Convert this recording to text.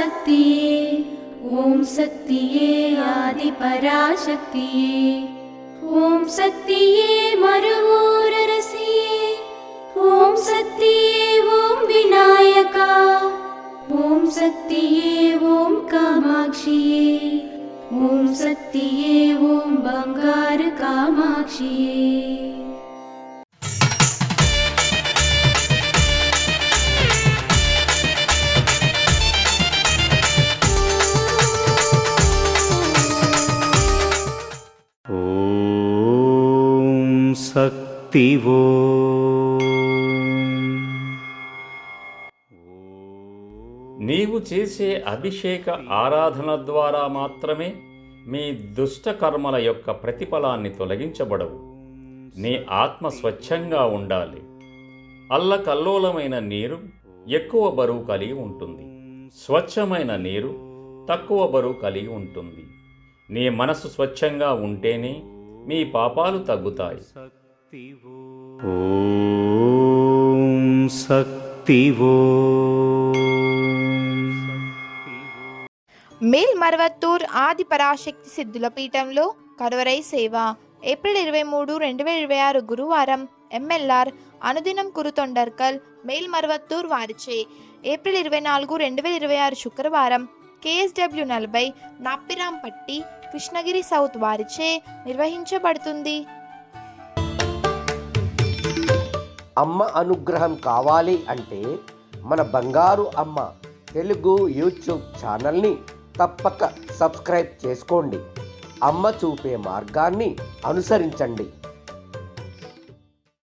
पराशक्तिये ॐ शक्तिये आदिपराशक्तिये ॐ शक्तिये मरुवोररसिये ॐ शक्तिये ॐ विनायका ॐ शक्तिये ॐ कामाक्षिये ॐ शक्तिये ॐ बंगार कामाक्षिये। శక్తివో నీవు చేసే అభిషేక ఆరాధన ద్వారా మాత్రమే మీ దుష్ట కర్మల యొక్క ప్రతిఫలాన్ని తొలగించబడవు. నీ ఆత్మ స్వచ్ఛంగా ఉండాలి. అల్లకల్లోలమైన నీరు ఎక్కువ బరువు కలిగి ఉంటుంది, స్వచ్ఛమైన నీరు తక్కువ బరువు కలిగి ఉంటుంది. నీ మనసు స్వచ్ఛంగా ఉంటేనే మీ పాపాలు తగ్గుతాయి. ఓం శక్తివో. మేల్మరువత్తూర్ ఆది పరాశక్తి సిద్ధుల పీఠంలో కరువరై సేవ ఏప్రిల్ 23, 2026 గురువారం ఎంఎల్ఆర్ అనుదినం కురుతొండర్కల్ మేల్మరువత్తూర్ వారిచే ఏప్రిల్ 24, 2026 శుక్రవారం KSW 40 నాప్పిరాంపట్టి కృష్ణగిరి సౌత్ వారిచే నిర్వహించబడుతుంది. అమ్మ అనుగ్రహం కావాలి అంటే మన బంగారు అమ్మ తెలుగు యూట్యూబ్ ఛానల్ని తప్పక సబ్స్క్రైబ్ చేసుకోండి. అమ్మ చూపే మార్గాన్ని అనుసరించండి.